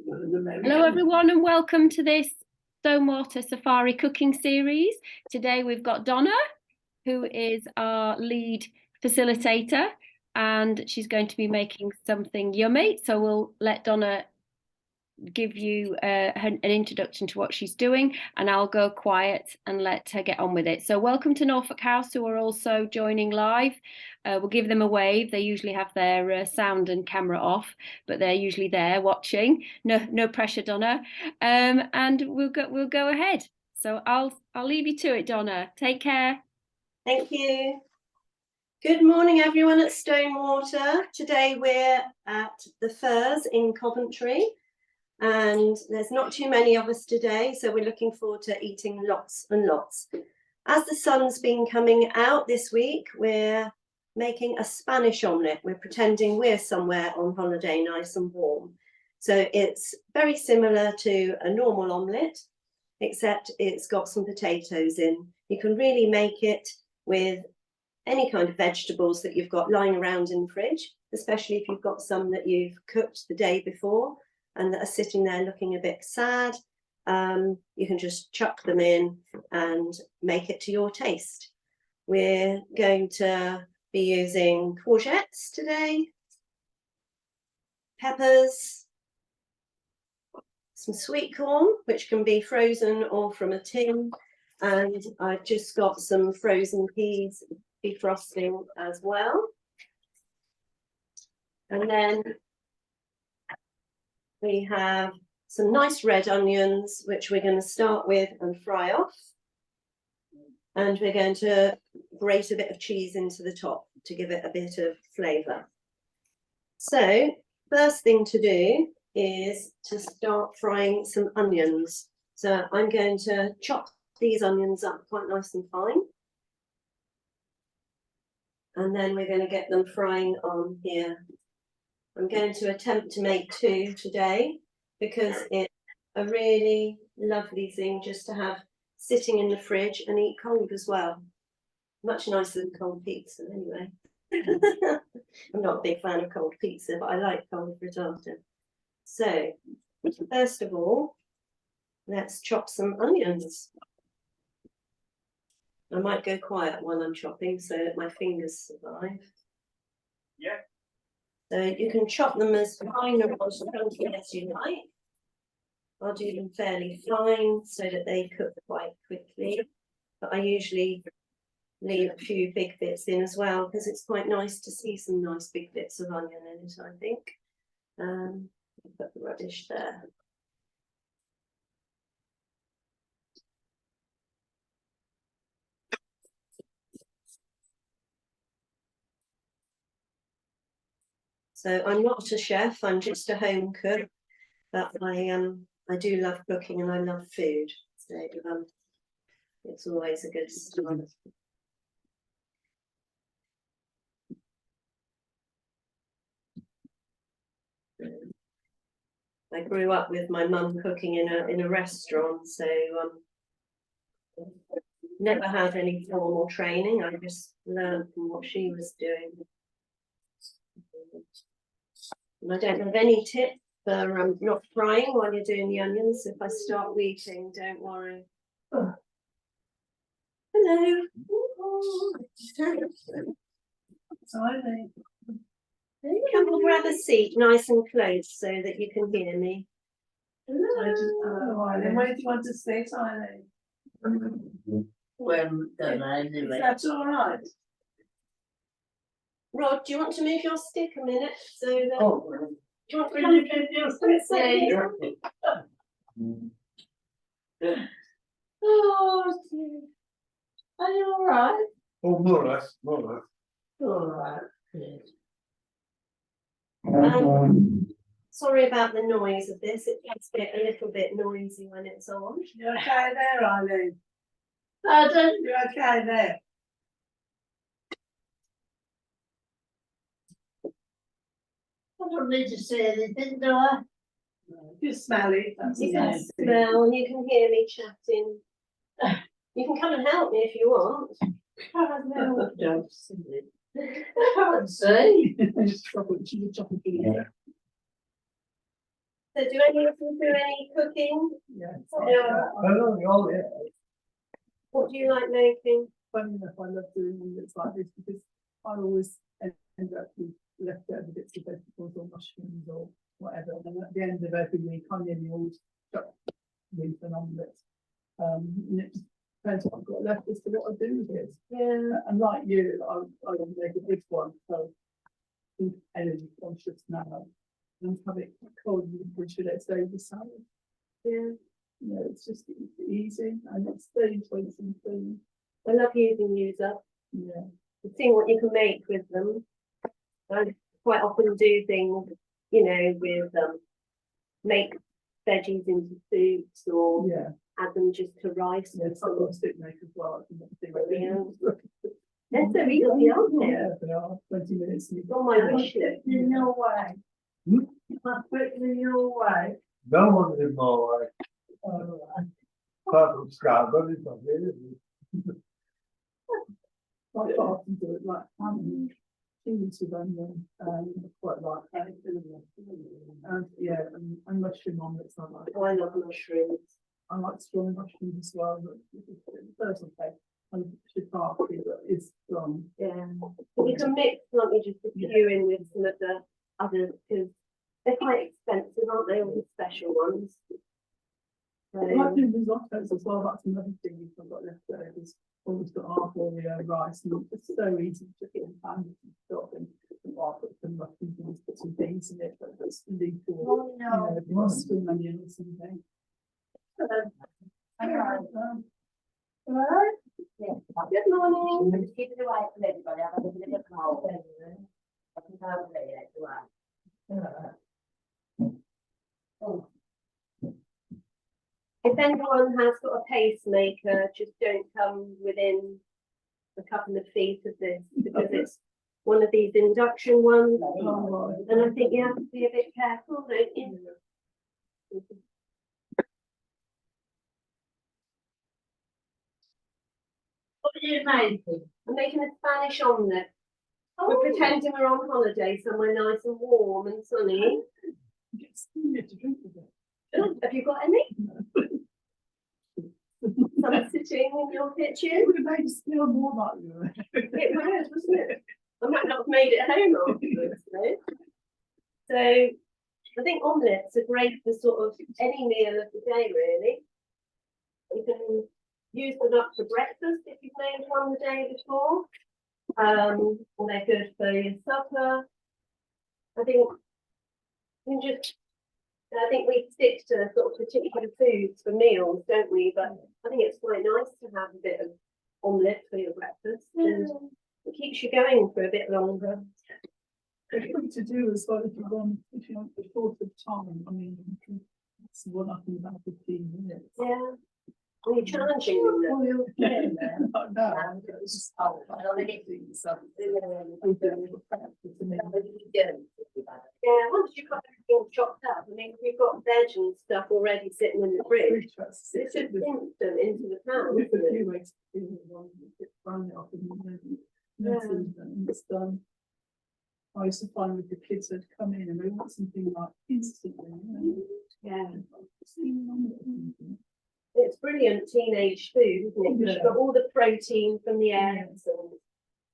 Hello everyone and welcome to this Stonewater Safari cooking series. Today we've got Donna, who is our lead facilitator, and she's going to be making something yummy. So we'll let Donna give you an introduction to what she's doing, and I'll go quiet and let her get on with it. So welcome to Norfolk House, who are also joining live. We'll give them a wave. They usually have their sound and camera off, but they're usually there watching. No pressure, Donna. And we'll go ahead. So I'll leave you to it, Donna. Take care. Thank you. Good morning, everyone at Stonewater. Today we're at the Firs in Coventry. And there's not too many of us today, so we're looking forward to eating lots and lots. As the sun's been coming out this week, we're making a Spanish omelette. We're pretending we're somewhere on holiday, nice and warm. So it's very similar to a normal omelette, except it's got some potatoes in. You can really make it with any kind of vegetables that you've got lying around in the fridge, especially if you've got some that you've cooked the day before and that are sitting there looking a bit sad. You can just chuck them in and make it to your taste. We're going to be using courgettes today, peppers, some sweet corn, which can be frozen or from a tin, and I've just got some frozen peas defrosting as well. And then we have some nice red onions, which we're going to start with and fry off. And we're going to grate a bit of cheese into the top to give it a bit of flavour. So first thing to do is to start frying some onions. So I'm going to chop these onions up quite nice and fine. And then we're going to get them frying on here. I'm going to attempt to make two today because it's a really lovely thing just to have sitting in the fridge and eat cold as well. Much nicer than cold pizza anyway. I'm not a big fan of cold pizza, but I like cold frittata. So first of all, let's chop some onions. I might go quiet while I'm chopping so that my fingers survive. Yeah. So you can chop them as fine or as chunky as you like. I'll do them fairly fine so that they cook quite quickly. But I usually leave a few big bits in as well because it's quite nice to see some nice big bits of onion in it, I think. Put the radish there. So I'm not a chef, I'm just a home cook, but I do love cooking and I love food. So it's always a good start. I grew up with my mum cooking in a restaurant, so never had any formal training. I just learned from what she was doing. And I don't have any tip for not frying while you're doing the onions. If I start weeping, don't worry. Oh. Hello. Sorry. Come and grab a seat nice and close so that you can hear me. Hello. Then where do you want to sit, Eileen? Well, don't know, anyway. That's all right. Rod, do you want to move your stick a minute so that? Oh, do you want to move your stick? Oh, dear. Are you all right? oh, more or less, more or less. All right. Sorry about the noise of this. It does get a little bit noisy when it's on. You okay there, Eileen? Pardon? You okay there? I don't need to say anything, do I? No, you smell it. That's You the can main thing. smell and you can hear me chatting. You can come and help me if you want. No, don't say it. I can't say. Just chop it, chop it. Yeah. So do any of you do any cooking? Yeah. Yeah. Oh, yeah. What do you like making? Funny enough, I love doing omelets like this because I always end up with leftover bits of vegetables or mushrooms or whatever. And then at the end of every week, I nearly always chuck leave an omelette. And it just depends what I've got left as to what I do with it. Yeah. And like you, I would make a big one, so I'm energy conscious now. And have it cold and we should let over salad. Yeah. You know, it's just easy and it's very tasty thing. I love using use up. Yeah. Seeing what you can make with them. I quite often do things, you know, with make veggies into soups or Yeah. add them just to rice. Yeah, I've got a stick make as well. They're so easy, aren't they? Yeah, they are. 20 minutes. It's on my wish list. In your way. Must put it in your way. No one did more like apart from Scott, but it's not really. I often do it like cheese with onion, quite like that. And yeah, and mushroom omelets I like. Oh, I love mushrooms. I like strong mushrooms as well, but personal taste. And shiitake is strong. Yeah. But you can mix, can't you, just a few in with some of the others, because they're quite expensive, aren't they? All the special ones. I like doing risottos as well. That's another thing if I've got leftovers. Always got half Oreo rice, and it's so easy to get in pan and stuff and I'll put some mushrooms and put some beans in it, but that's really cool. Oh, no. You know, spring onion or something. Alright. Good morning. Just keep it away from everybody. I've had a bit of a cold. I can tell you Oh. If anyone has got a pacemaker, just don't come within a couple of feet of this because it's one of these induction ones. And I think you have to be a bit careful, don't you? What are you making? I'm making a Spanish omelette. We're pretending we're on holiday somewhere nice and warm and sunny. To drink with it. Have you got any? Some sitting in your kitchen? It would have made us feel more like you. It would, wasn't it? I might not have made it home afterwards, though. So I think omelettes are great for sort of any meal of the day, really. You can use them up for breakfast if you've made one the day before. Or they're good for your supper. I think we stick to sort of particular foods for meals, don't we? But I think it's quite nice to have a bit of omelette for your breakfast, and it keeps you going for a bit longer. It's good to do as well if you're short of time. I mean, you can one up in about 15 minutes. Yeah. Are you challenging them? Oh, you're getting there. No, it's just how I don't think so. Yeah, once you've got everything chopped up, I mean, if you've got veg and stuff already sitting in the fridge, it's just instant into the pan, With a isn't it? few eggs, brown it up and it's done. I used to find with the kids that come in and they want something like instantly. Yeah. It's brilliant teenage food, isn't it? You've got all the protein from the eggs and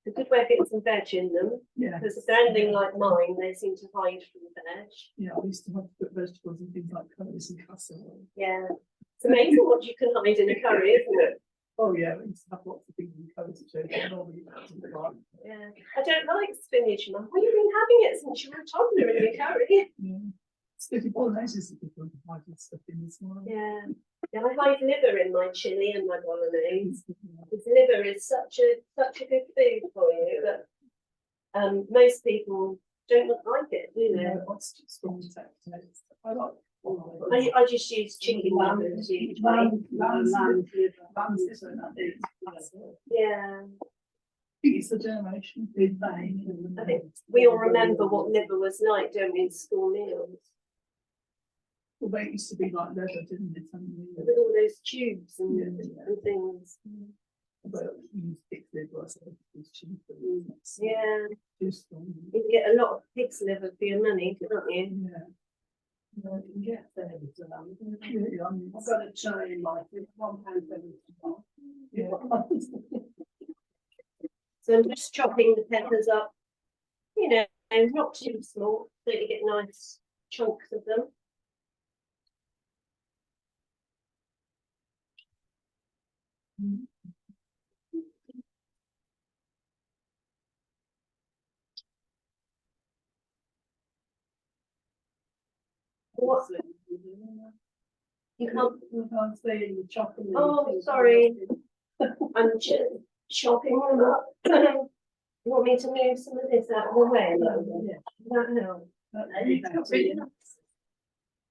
it's a good way of getting some veg in them. Yeah. Because if they're anything like mine, they seem to hide from the veg. Yeah, I used to have to put vegetables and things like curries and casserole. Yeah. It's amazing what you can hide in a curry, isn't it? Oh yeah, we used to have lots of things in curries which I normally like. Yeah. I don't like spinach, Mum. Well, you've been having it since you were a toddler in your curry. Yeah. Sticky bolognese is people hide stuff in this one. Yeah. Yeah, I hide liver in my chili and my bolognese. Because liver is such a good food for you, but most people don't like it, do they? Yeah, lots of strong taste. I like. I just use chicken livers usually. Lamb's liver, Yeah. I think it's the generation food thing. I think we all remember what liver was like, don't we, in school meals? Well, they used to be like leather, didn't it? With all those tubes and, and things. But we use pig's liver, so it's cheaper. Yeah. Too strong. You can get a lot of pig's liver for your money, can't you? Yeah. You can get there with them. Yeah, I've got a try in life, it's £1.75. Yeah. So I'm just chopping the peppers up, you know, not too small, so you get nice chunks of them. What? You can't. You can't stay in the chopping. Oh, sorry. I'm chopping them up. You want me to move some of this out of the way? That help.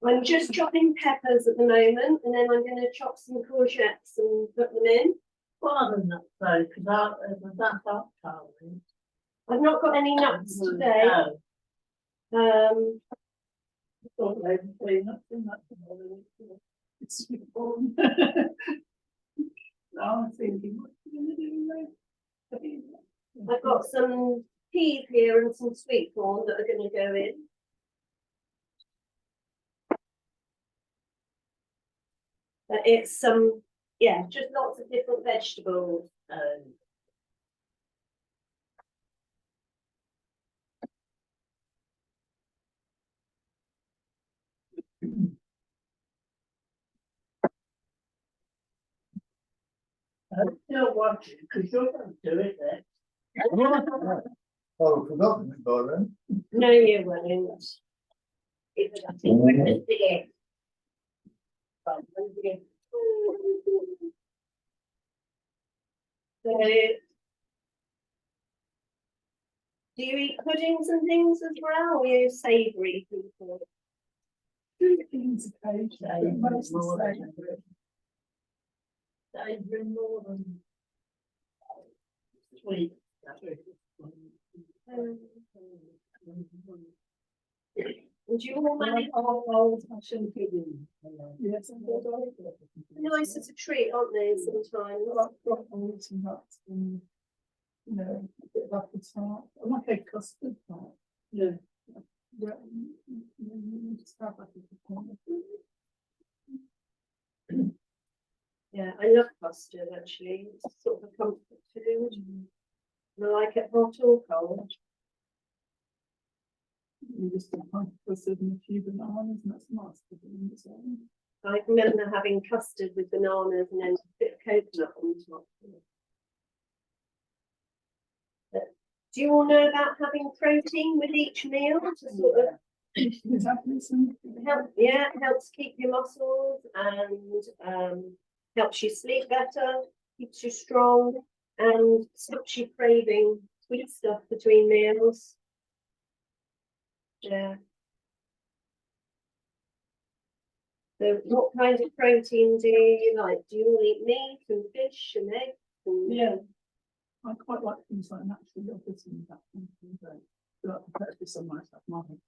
I'm just chopping peppers at the moment, and then I'm going to chop some courgettes and put them in. Well, than that though, because that's our I've not got any nuts today. It's sweet corn. Now I'm thinking, what are you going to do? I've got some peas here and some sweet corn that are going to go in. But it's yeah, just lots of different vegetables. I'm still watching, because you're going to do it then. Oh, I've forgotten it by then. No, you won't. I think we're going to begin. So, do you eat puddings and things as well, or are you savoury people? Things occasionally, but most of the same. They bring more than sweet. Would you all manage? Old fashioned pudding. Yes, Nice as a treat, aren't they, sometimes? I've got all some nuts and, you know, a bit of apple tart. I like a custard tart. Yeah. Yeah. You just have like a corner. Yeah, I love custard actually. It's sort of a comfort food. And I like it hot or cold. You just get like custard and a few bananas, and that's nice for doing it. I remember having custard with bananas and then a bit of coconut on top. But do you all know about having protein with each meal to sort of it helps keep your muscles and helps you sleep better, keeps you strong, and stops you craving sweet stuff between meals. Yeah. So what kind of protein do you like? Do you all eat meat and fish and eggs? And... Yeah, I quite like things like natural yogurt and that kind of thing. But I prefer to somewhere like mine.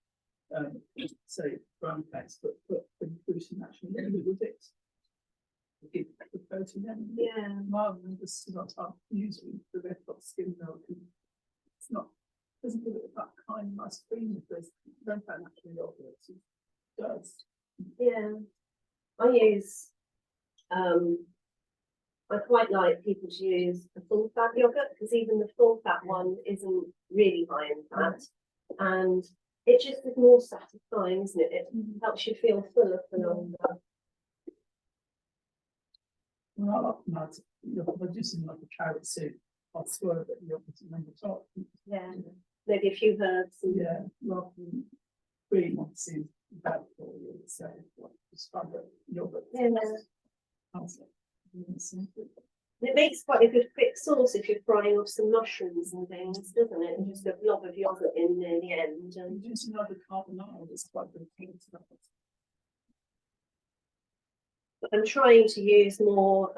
Say brown fats, but fruit and natural yogurt with it. Give the protein in. Yeah. Rather than just what I usually the red hot skim milk. It's not, doesn't give it that kind of nice cream if there's brown fat natural yogurt. It does. Yeah. I use I quite like people to use a full fat yogurt because even the full fat one isn't really high in fat, and it just is more satisfying, isn't it? It helps you feel fuller for longer. Well, I like nuts. You're just in like a carrot soup. I'll swirl a bit of yogurt and the top. Yeah, maybe a few herbs. And... yeah, rather than green ones is bad for you. So just find yogurt. Yeah. It makes quite a good quick sauce if you're frying off some mushrooms and things, doesn't it? And just a blob of yogurt in near the end. And just another carbonara that's quite good. I'm trying to use more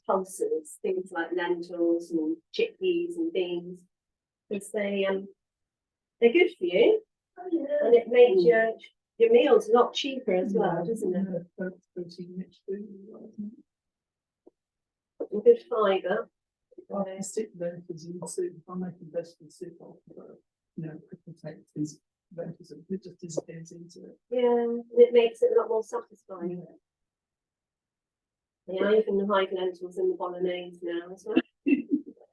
pulses, things like lentils and chickpeas and beans, because they're good for you, and it makes your meals a lot cheaper as well, doesn't it? And good fibre. I stick lentils in soup. If I'm making vegetable soup, I'll put, you know, potatoes, ventilation, it just disappears into it. Yeah, and it makes it a lot more satisfying. Yeah, even the hide lentils and the bolognese now as well.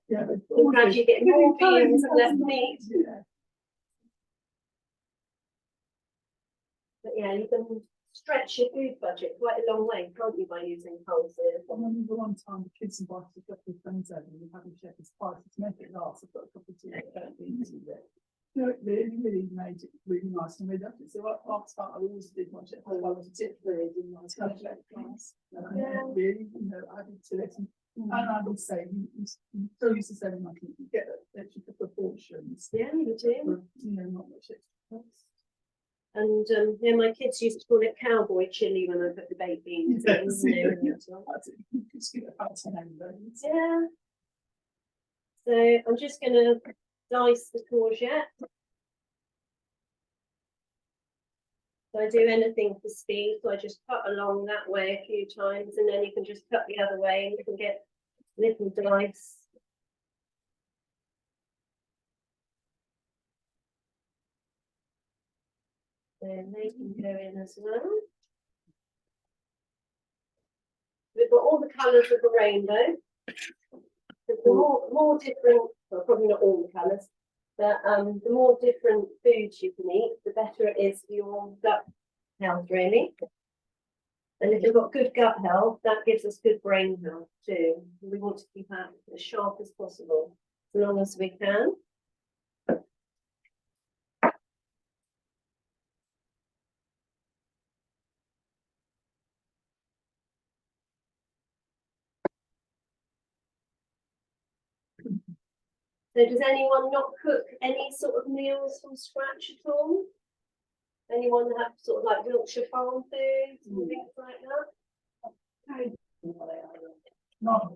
Yeah, You gradually get more beans and less meat. Yeah. But yeah, you can stretch your food budget quite a long way, can't you, by using pulses? I remember one time the kids invited a couple of friends over and we had shepherd's pie to make it last. I put a couple of beans in there. You know, it really made it really nice and we loved it. So last time I always did my shepherd's pie was particularly nice. Yeah. Really, you know, added to it. And I would say, you still used to say, like, you get extra couple of portions. Yeah, you do. But, you know, not much extra cost. And yeah, my kids used to call it cowboy chili when I put the baked beans in. Yes, You know, yeah. as well. That's it. You could skip it out to name those. Yeah. So I'm just going to dice the courgette. So I do anything for speed, so I just cut along that way a few times and then you can just cut the other way and you can get little dice. So they can go in as well. We've got all the colours of the rainbow. The more different, well, probably not all the colours, but the more different foods you can eat, the better it is for your gut health, really. And if you've got good gut health, that gives us good brain health too. We want to keep that as sharp as possible, as long as we can. So does anyone not cook any sort of meals from scratch at all? Anyone have sort of like Wiltshire farm foods and things like that? Not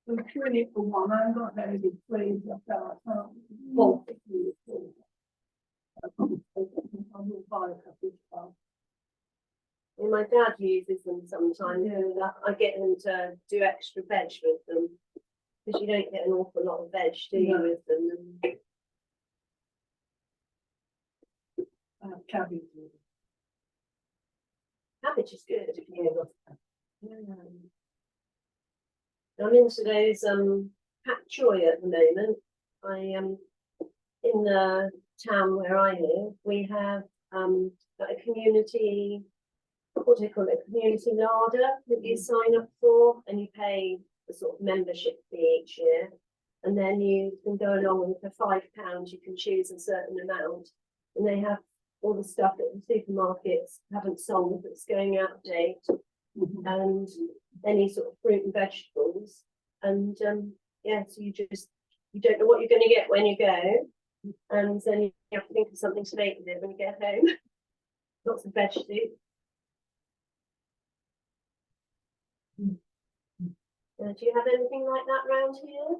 I'm purely for one. I'm not very good pleased with that. I can't. Well, I will buy a couple of and my dad uses them sometimes. Yeah. And I get him to do extra veg with them because you don't get an awful lot of veg, do you, No. with them? cabbage. Cabbage is good. Yeah. I'm into those pak choy at the moment. I in the town where I live, we have like a community, what do you call it, community larder that you sign up for and you pay the sort of membership fee each year. And then you can go along and for £5 you can choose a certain amount. And they have all the stuff that the supermarkets haven't sold that's going out of date. And any sort of fruit and vegetables. And yeah, so you don't know what you're going to get when you go. And then you have to think of something to make with it when you get home. Lots of veg soup. Do you have anything like that around here?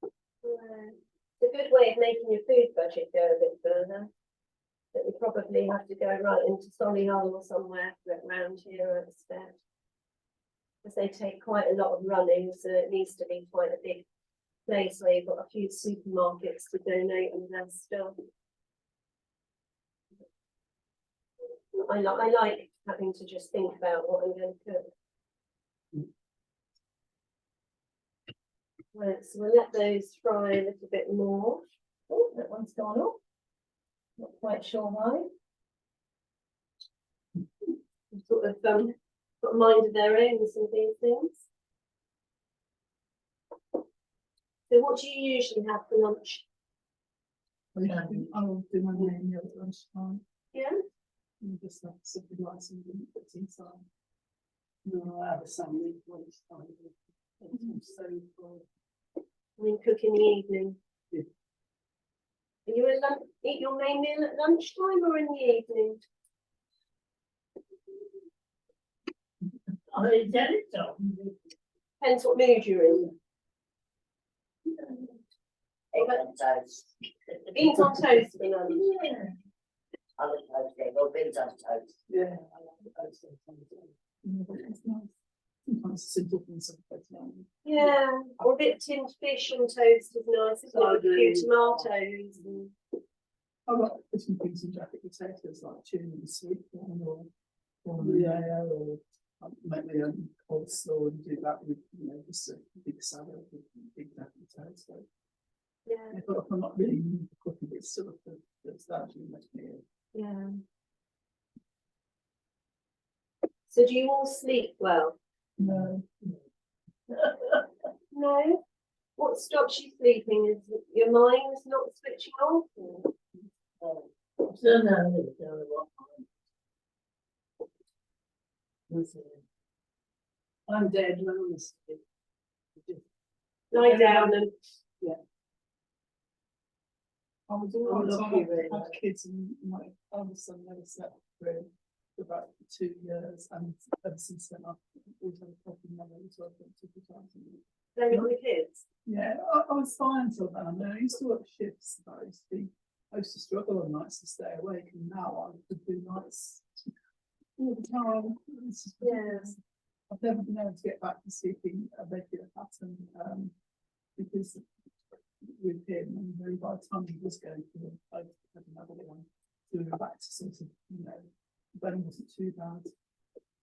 It's a good way of making your food budget go a bit further. But you probably have to go right into Solihull or somewhere for it around here, I expect. Because they take quite a lot of running, so it needs to be quite a big place where you've got a few supermarkets to donate and their stuff. I like having to just think about what I'm going to cook. Right, so we'll let those fry a little bit more. Oh, that one's gone off. Not quite sure why. Sort of got a mind of their own with some of these things. So what do you usually have for lunch? I'll do my main meal at lunchtime. Yeah? And just have something like something that's inside. No, I have a sandwich lunchtime. I'm so full. I mean, cook in the evening. Yeah. Are you eat your main meal at lunchtime or in the evening? I did it though. Depends what mood you're in. Egg on toast. Beans on toast for lunch. Yeah. I like toast, egg or beans on toast. Yeah, I like those sometimes. It's nice. Sometimes it's a different sometimes. Yeah, or a bit of tinned fish on toast is nice, isn't it? A few tomatoes. And... I like putting things in jacket potatoes like tuna and sweet corn or mayo or make my own coleslaw and do that with, you know, just a big salad with big jacket potatoes. So yeah, if I'm not really cooking, it's sort of that's actually much meal. yeah. So do you all sleep well? No. No? What stops you sleeping? Is it your mind's not switching off? Or... So now, I'm dead when I'm asleep. Lie down and I was I'm all right. lucky, I really. had kids and my eldest son never slept through for about 2 years, and ever since then I've always had a problem. Never was working 2 times a week. play with the kids. Yeah, I was fine until then. I mean, I used to work shifts. But I used to struggle on nights to stay awake, and now I could do nights all the time. It's just ridiculous. I've never been able to get back to sleeping a regular pattern because with him, and by the time he was going through, I had another one. So we were back to sort of, you know, Ben wasn't too bad.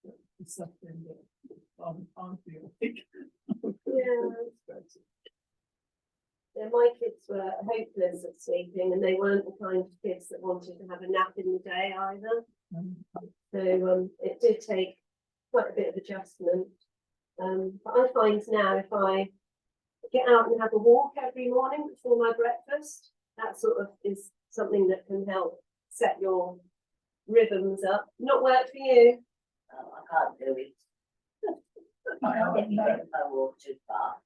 But the suffering that I feel like. Yeah, my kids were hopeless at sleeping, and they weren't the kind of kids that wanted to have a nap in the day either. So it did take quite a bit of adjustment. But I find now if I get out and have a walk every morning before my breakfast, that sort of is something that can help set your rhythms up. Not work for you? I can't do it. I know. I walk too far.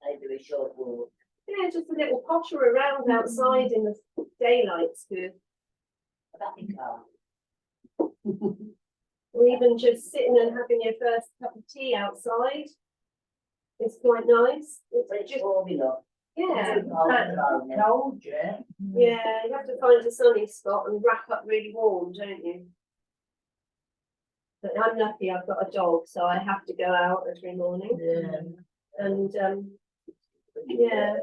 I do a short walk. Yeah, just a little potter around outside in the daylight's good. But I think Or even just sitting and having your first cup of tea outside. It's quite nice. it's Just, warm enough. yeah, Cold, yeah. yeah, you have to find a sunny spot and wrap up really warm, don't you? But I'm lucky I've got a dog, so I have to go out every morning. Yeah. And yeah.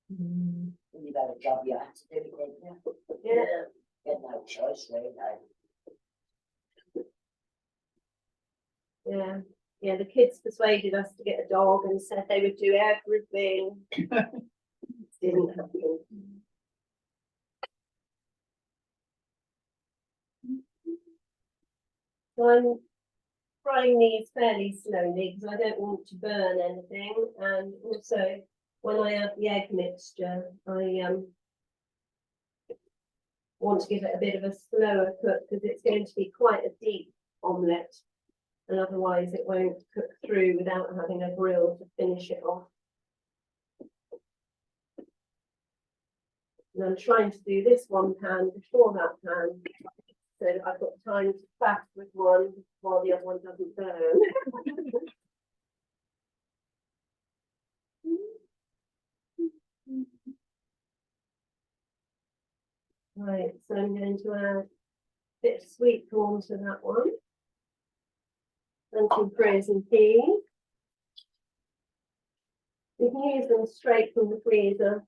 When you've had a job, you have to do it, don't you? Yeah. Get no choice, really. Yeah, yeah, the kids persuaded us to get a dog and said they would do everything. Didn't happen. So I'm frying these fairly slowly because I don't want to burn anything, and also when I add the egg mixture, I want to give it a bit of a slower cook because it's going to be quite a deep omelette. And otherwise it won't cook through without having a grill to finish it off. And I'm trying to do this one pan before that pan, so that I've got time to fast with one while the other one doesn't burn. Right, so I'm going to add a bit of sweet corn to that one. And some frozen peas. You can use them straight from the freezer.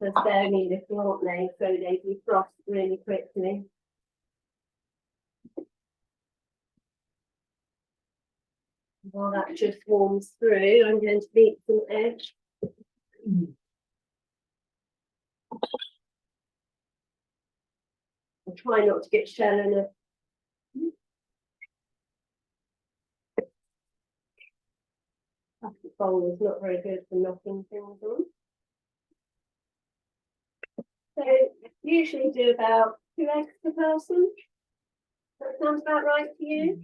Because they're only little, aren't they? So they defrost really quickly. While that just warms through, I'm going to beat some eggs. I'll try not to get shell in it. Plastic bowl is not very good for knocking things on. So usually do about 2 eggs per person. That sounds about right for you?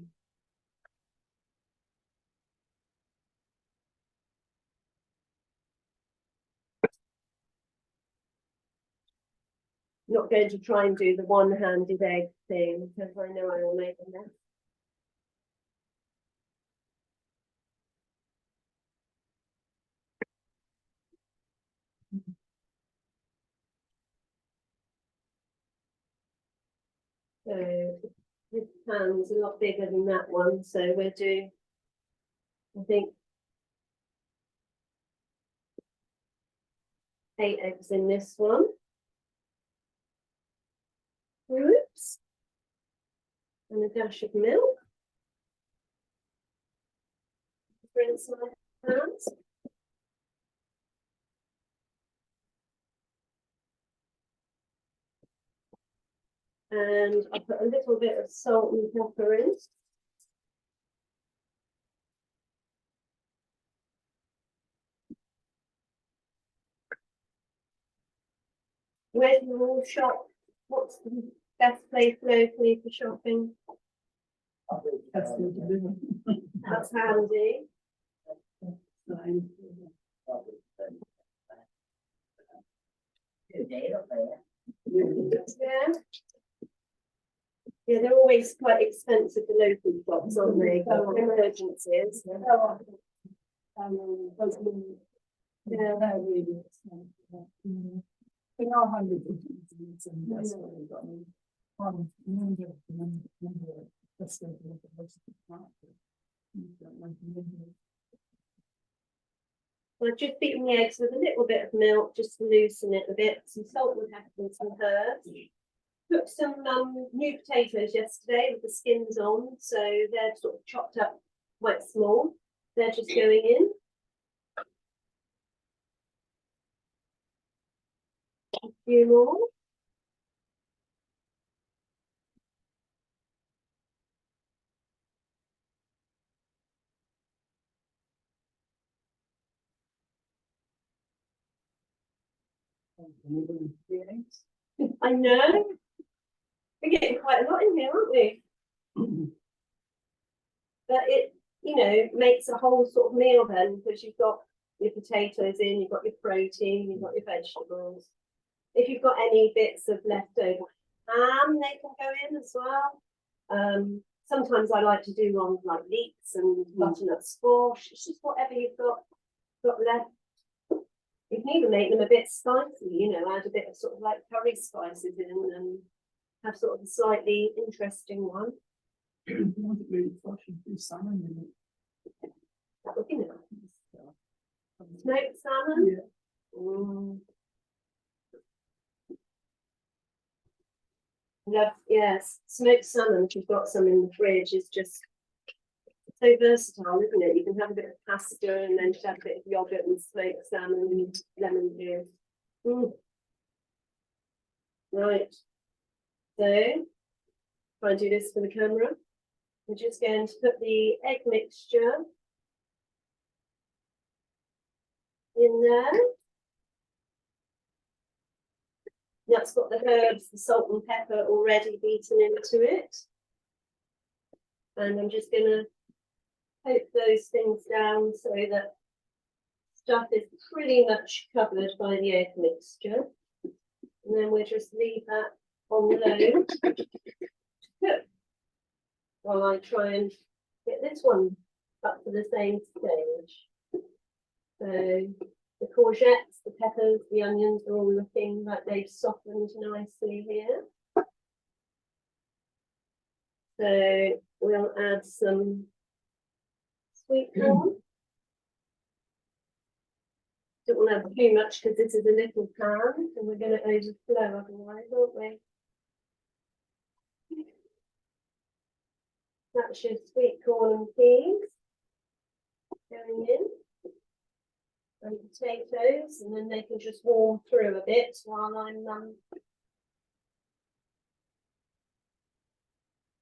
Not going to try and do the one-handed egg thing because I know I will make a mess. So This pan's a lot bigger than that one, so we'll do, I think, 8 eggs in this one. Oops. And a dash of milk. Rinse my hands. And I put a little bit of salt and pepper in. Where do you all shop? What's the best place locally for shopping? That's the delivery. That's handy. Yeah. Yeah, they're always quite expensive, the local shops, aren't they? For emergencies. Yeah, they're really expensive. We are hundreds of things, and that's what we've got. Number of frustrated with the most of the market. I've just beaten the eggs with a little bit of milk just to loosen it a bit, some salt and pepper and some herbs. Cooked some new potatoes yesterday with the skins on, so they're sort of chopped up quite small. They're just going in. A few more. I know. We're getting quite a lot in here, aren't we? But it, you know, makes a whole sort of meal then, because you've got your potatoes in, you've got your protein, you've got your vegetables. If you've got any bits of leftover ham, they can go in as well. Sometimes I like to do ones like leeks and butternut squash. It's just whatever you've got left. You can even make them a bit spicy, you know, add a bit of sort of like curry spices in and have sort of a slightly interesting one. You want it really fresh and do salmon in it. That would be nice. Smoked salmon? Yeah. Love, yes, smoked salmon, if you've got some in the fridge, is just so versatile, isn't it? You can have a bit of pasta and then just have a bit of yogurt and smoked salmon and lemon juice. Right. So, try and do this for the camera. We're just going to put the egg mixture in there. That's got the herbs, the salt and pepper already beaten into it. And I'm just going to coat those things down so that stuff is pretty much covered by the egg mixture. And then we'll just leave that on low to cook while I try and get this one up to the same stage. So the courgettes, the peppers, the onions are all looking like they've softened nicely here. So we'll add some sweet corn. Don't want to have too much because this is a little pan and we're going to overflow otherwise, aren't we? That's your sweet corn and peas going in. And potatoes, and then they can just warm through a bit while I'm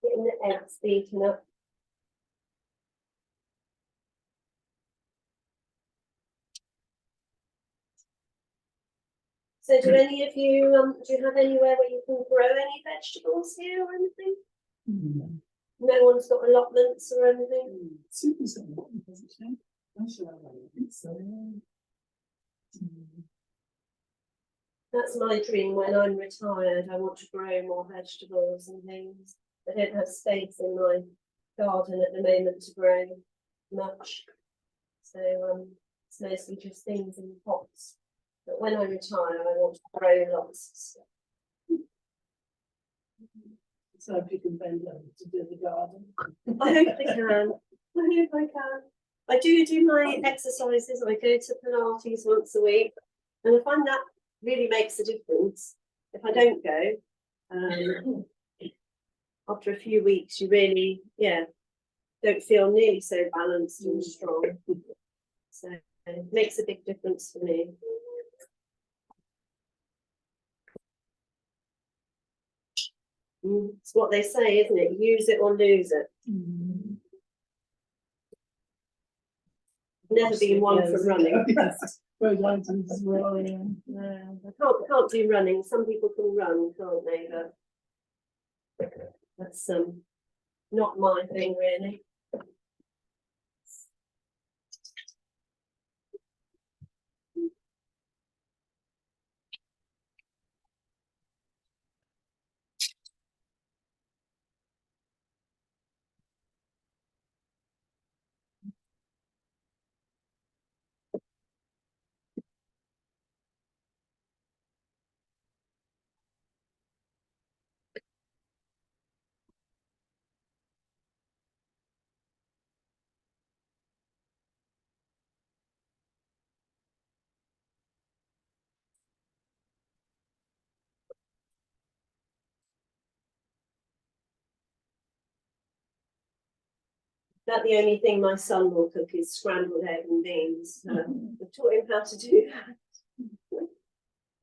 getting the eggs beaten up. So do any of you, do you have anywhere where you can grow any vegetables here or anything? No one's got allotments or anything? Super simple, doesn't it? I'm sure I think so. That's my dream when I'm retired. I want to grow more vegetables and things. I don't have space in my garden at the moment to grow much. So it's mostly just things in pots. But when I retire, I want to grow lots of stuff. So if you can bend over to do the garden. I hope I can. I hope I can. I do my exercises. I go to Pilates once a week, and I find that really makes a difference. If I don't go, after a few weeks, you really, don't feel nearly so balanced and strong. So it makes a big difference for me. It's what they say, isn't it? Use it or lose it. Never been one for running. Road items as well, yeah. I can't do running. Some people can run, can't they? But that's not my thing really. That the only thing my son will cook is scrambled egg and beans. I've taught him how to do that.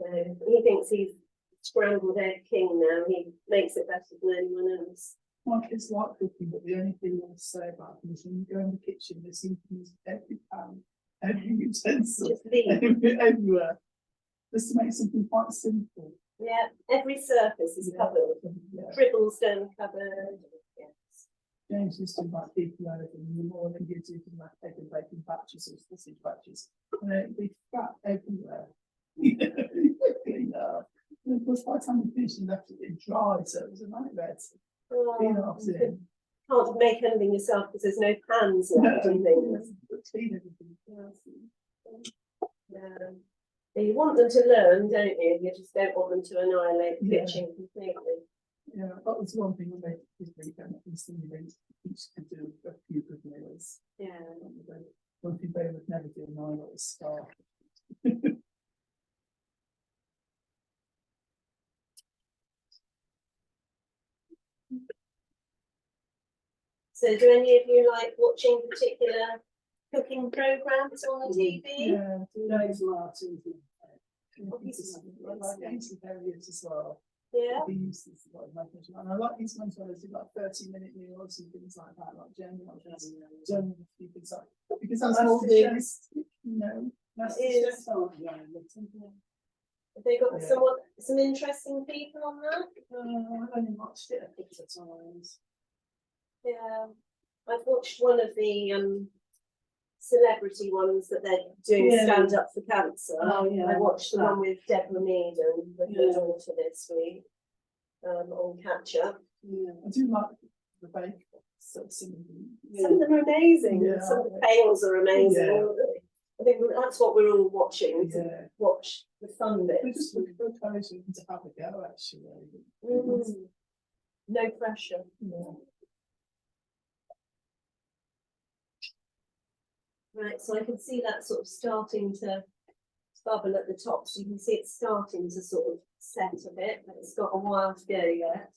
So he thinks he's scrambled egg king now. He makes it better than anyone else. My kids like cooking, but the only thing I'll say about them is when you go in the kitchen, they seem to use every pan, every utensil, everywhere, just to make something quite simple. Yeah, every surface is covered. Yeah. Dribbles down the cupboard. Yes. James used to invite people over in the morning, he'd do like egg and bacon batches or sausage batches, and it'd be fat everywhere. Clean up. And of course, by the time we finished, he left it dry, so it was a nightmare to clean off in. Can't make anything yourself because there's no pans left and things. Clean everything. Yeah. You want them to learn, don't you? You just don't want them to annihilate the Yeah. kitchen completely. Yeah, that was one thing we made this weekend. Each could do a few good meals. Yeah. One thing they would never do now is starve. So do any of you like watching particular cooking programs on the TV? Yeah, today's Martin. Like Ainsley Harriet as well. Yeah. He uses a lot of imagination. And I like these ones where they do like 30-minute meals and things like that, like general things like because that's all this, you know, that's Is. Have they got Yeah. some interesting people on that? I've only watched it a couple of times. Yeah. I've watched one of the celebrity ones that they're doing Yeah. stand up for cancer. Oh, yeah, I watched the that. one with Deborah Mead and with her Yeah. daughter this week on Catch Up. Yeah, I do like the bake sort of singing. Some of them are amazing. Yeah. Some of the pails are amazing. Yeah. Aren't they? I think that's what we're all watching. To Yeah. watch the fun We're bits. just looking for occasion to have a go, actually. No pressure. Yeah. Right, so I can see that sort of starting to bubble at the top, so you can see it's starting to sort of set a bit, but it's got a while to go yet.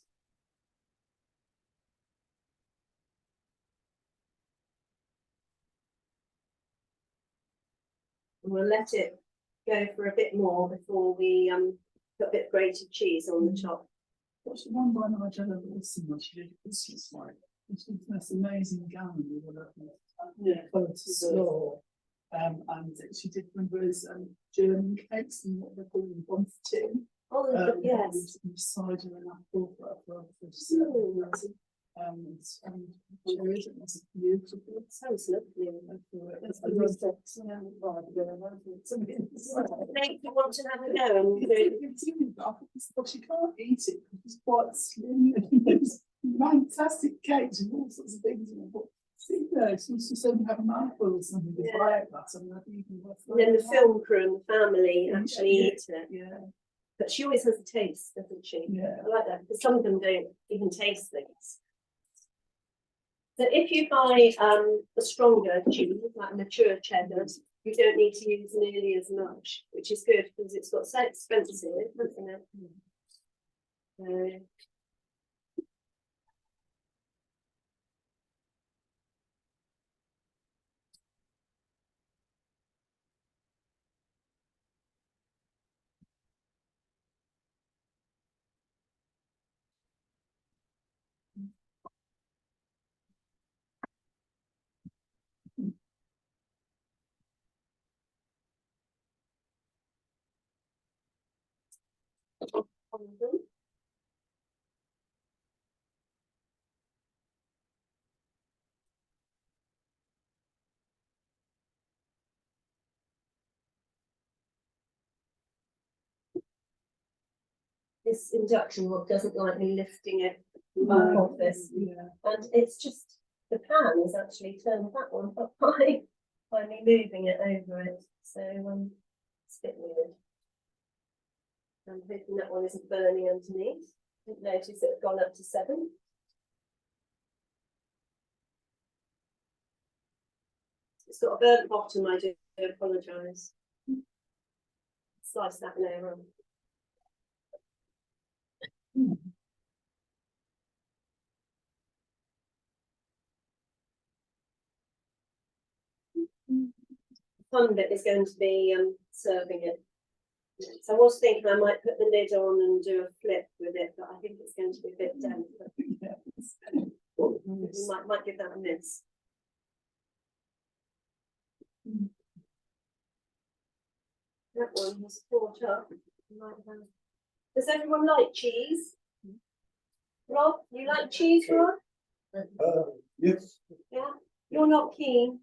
And we'll let it go for a bit more before we put a bit of grated cheese on the top. What's the one by Nigella Wilson when she did a Christmas one? It's the most amazing gown with a coloured straw. And she did one of those German cakes and what they call them Bonfatin. Oh, yes. Cider and apple for dessert. And cherries, it was beautiful. It sounds lovely. That's the most excellent. Make you want to have a go and do it. But she can't eat it because it's quite slim. There's fantastic cakes and all sorts of things in it. But see there, she used to say we have a mouthful or something to buy it that. And then the film crew and the family actually eat it. Yeah. But she always has a taste, doesn't she? Yeah. I like that, because some of them don't even taste things. So if you buy a stronger cheese, like mature cheddar, you don't need to use nearly as much, which is good because it's got so expensive, isn't it? This induction hook doesn't like me lifting it off this, Yeah. and it's just the pan is actually turned that one up by me moving it over it. So it's a bit weird. I'm hoping that one isn't burning underneath. Didn't notice it had gone up to 7. It's got a burnt bottom, I do apologise. Slice that layer on. The fun bit is going to be serving it. So I was thinking I might put the lid on and do a flip with it, but I think it's going to be a bit damp. We might give that a miss. That one was brought up. Does everyone like cheese? Rob, you like cheese, Rob? Yes. Yeah, you're not keen.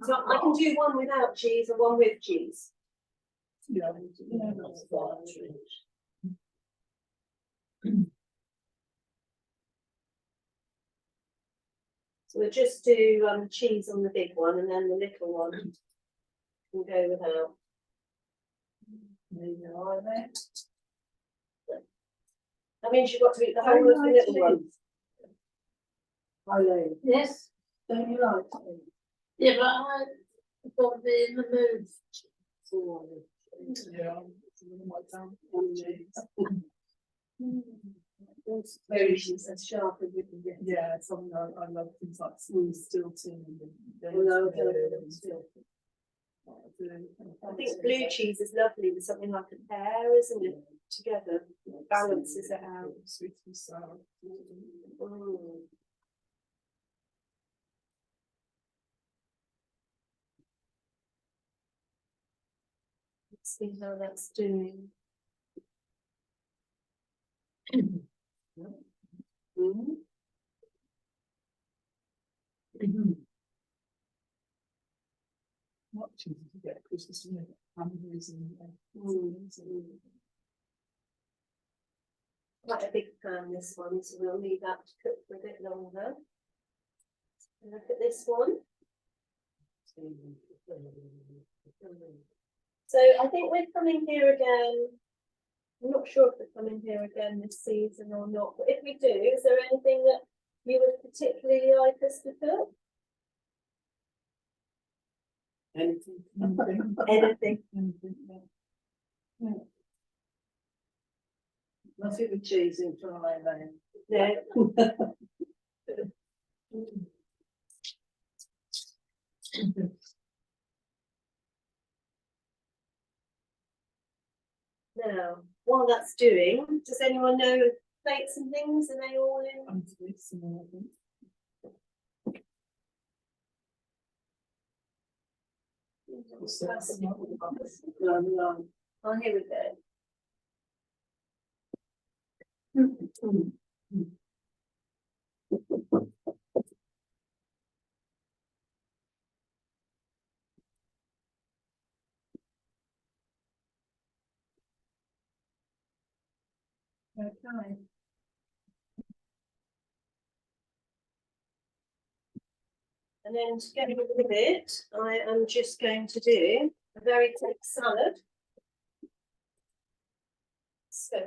So I can do one without cheese and one with cheese. Yeah. So we'll just do cheese on the big one, and then the little one can go without. That means you've got to eat the whole of the little one. Eileen, Yes. don't you like it? Yeah, but I've got to be in the mood. Yeah. It's very as sharp as we can get. Yeah, something I love things like smooth Stilton and I think blue cheese is lovely with something like a pear, isn't it? Together, it balances it out. Sweet and sour. Let's see how that's doing. What cheese did you get? Christmas, you know, hamburgers and Quite a big pan, this one, so we'll leave that to cook for a bit longer. Look at this one. So I think we're coming here again. I'm not sure if we're coming here again this season or not, but if we do, is there anything that you would particularly like us to cook? anything. Anything. Yeah. Nothing with cheese in for Eileen. No. Now, while that's doing, does anyone know plates and things? Are they all in? No. Oh, here we go. Okay. And then to get rid of it, I am just going to do a very thick salad. So.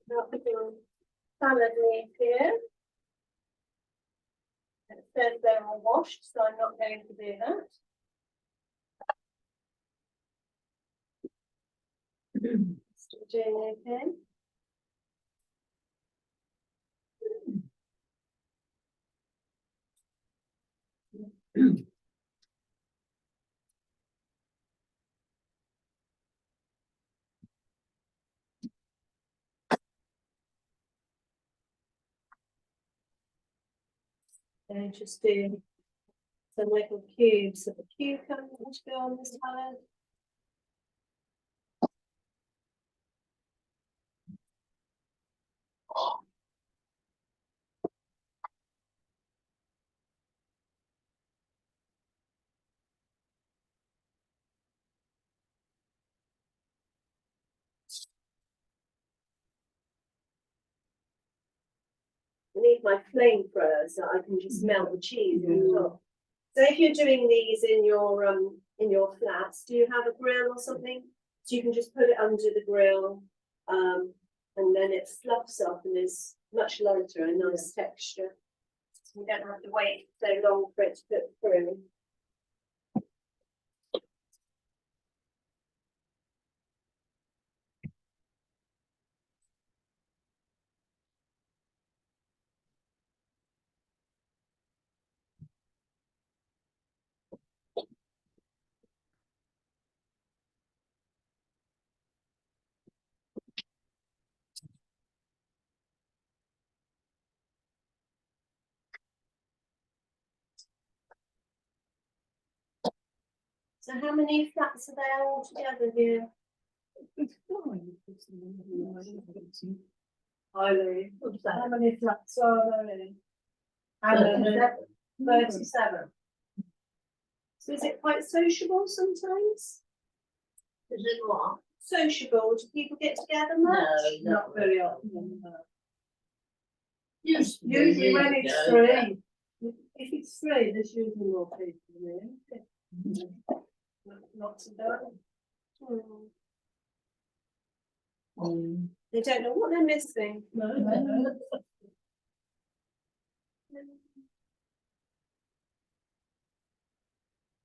Now put your salad leaf here. It says they're all washed, so I'm not going to do that. Still doing okay. And just do some little cubes of the cucumber to go on the salad. I need my flamethrower so I can just melt the cheese on top. So if you're doing these in your flats, do you have a grill or something? So you can just put it under the grill, and then it fluffs up and is much lighter and nice texture. So you don't have to wait so long for it to put through. So how many flats are there all together here? How many flats are there in? 37. So is it quite sociable sometimes? Is it what? Sociable? Do people get together much? Not very often. Usually when it's free. If it's free, there's usually more people there. Not today. They don't know what they're missing. No.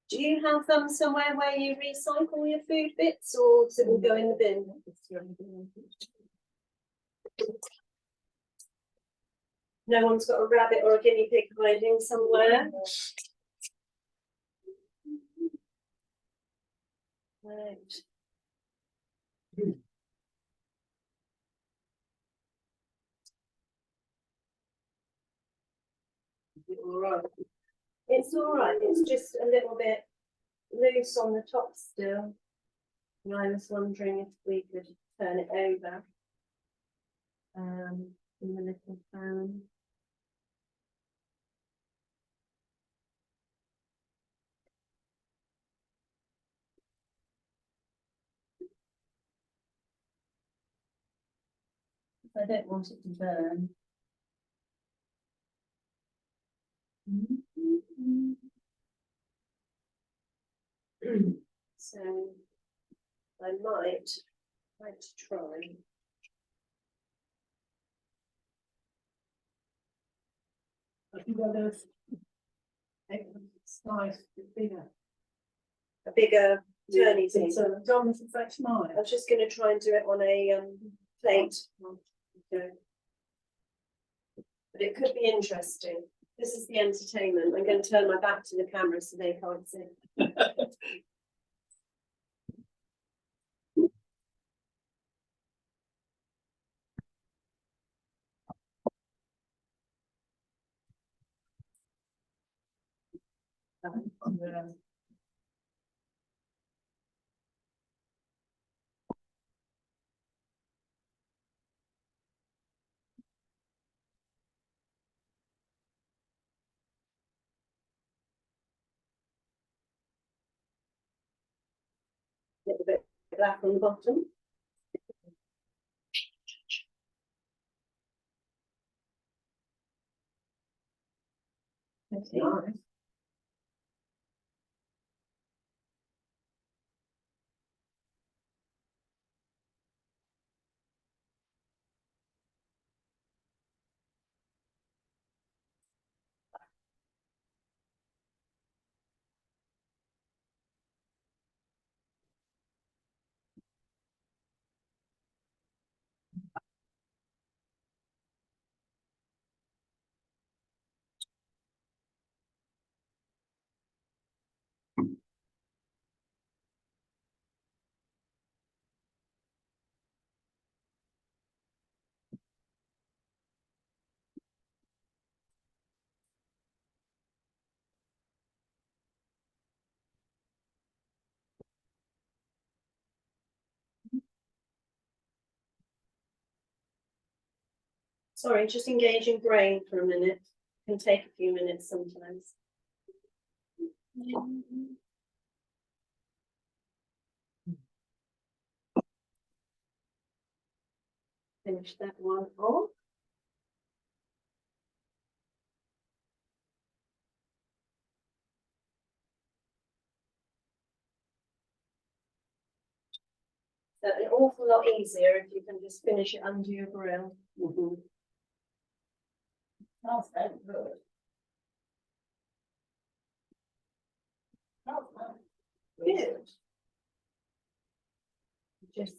Do you have somewhere where you recycle your food bits, or does it all go in the bin? No one's got a rabbit or a guinea pig hiding somewhere. Right. All right. It's all right. It's just a little bit loose on the top still. And I was wondering if we could turn it over in the little pan. I don't want it to burn. So I might like to try. I think others. It's nice, it's bigger. A bigger turny thing. So Donna's a fresh mine. I was just going to try and do it on a plate. Okay. But it could be interesting. This is the entertainment. I'm going to turn my back to the camera so they can't see. A little bit black on the bottom. That's nice. Sorry, just engaging brain for a minute. Can take a few minutes sometimes. Finish that one off. So an awful lot easier if you can just finish it under your grill. That's very good. Good. Just,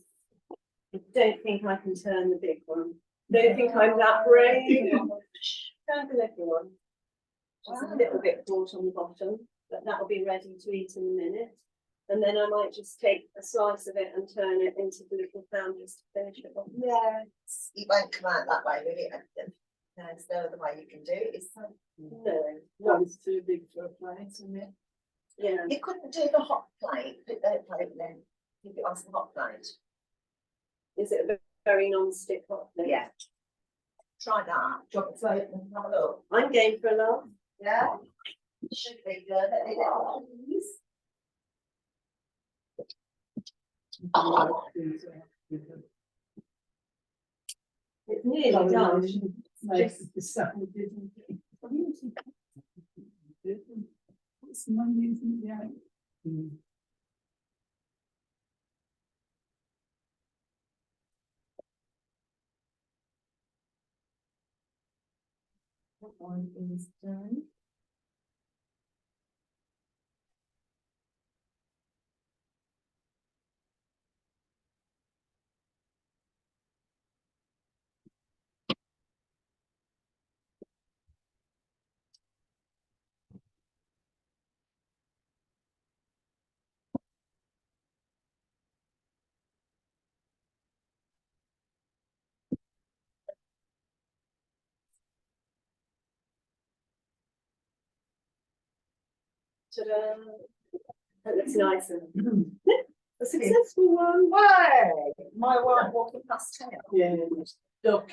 I don't think I can turn the big one. Don't think I'm that brave. Turn the little one. Just a little bit caught on the bottom, but that'll be ready to eat in a minute. And then I might just take a slice of it and turn it into the little pan just to finish it off. Yeah, it won't come out that way, will it? There's no other way you can do it, is there? No, That was too big for a plate, isn't it? yeah. You couldn't do the hot plate, put that plate then, keep it on the hot plate. Is it a very non-stick hot plate? Yeah. Try that, drop the plate and have a look. I'm game for a laugh. Yeah? Should be good, let me get these. It's nearly done. It's Monday, isn't it? Yeah. That one is done. Ta-da. That looks nice. A successful one. Way! My wife walking past town. Yeah, duck.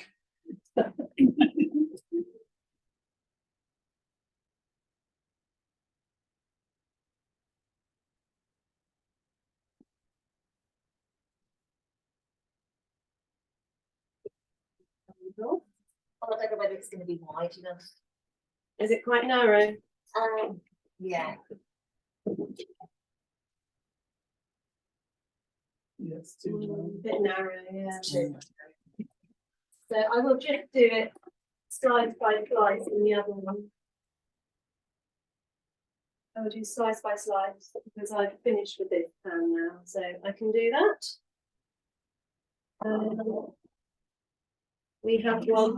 Well, I don't know whether it's going to be wide enough. Is it quite narrow? Yeah. Yes, too A bit narrow, yeah. Too. So I will just do it slice by slice in the other one. I will do slice by slice because I've finished with this pan now, so I can do that. We have one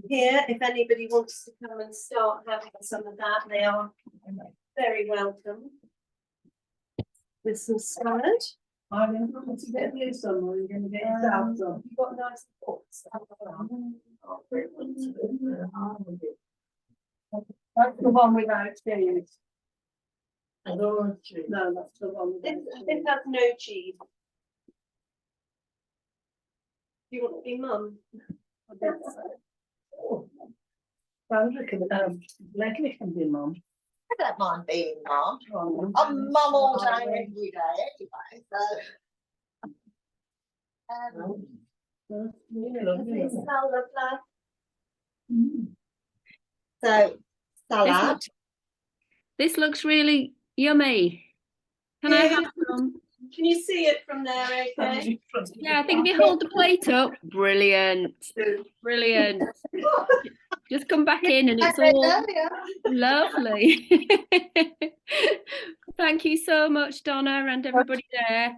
here. If anybody wants to come and start having some of that, they are very welcome. With some salad. I'm going to get you some, or you're going to get yourself some. You've got nice pots. That's the one without cheese. I don't want to. No, that's the one This, without this cheese. has no cheese. Do you want to be mum? Sandra can, Leslie can be mum. I don't mind being mum. Oh, I'm mum all day, every day, anyway, so. really lovely. Does it smell lovely? Mm. So, salad. This looks really yummy. Can I have some? Can you see it from there, okay? Yeah, I think if you hold the plate up, brilliant, brilliant. Just come back in and it's all lovely. Thank you so much, Donna, and everybody there.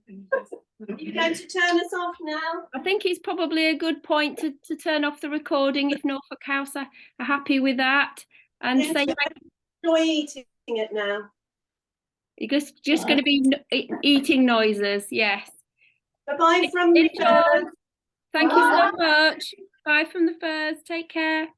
You're going to turn us off now? I think it's probably a good point to turn off the recording if Norfolk House are happy with that. And Yes. say Enjoy eating it now. you're just going to be eating noises, yes. Bye-bye from the Enjoy. Firs. Thank you so much. Bye from the Firs. Take care.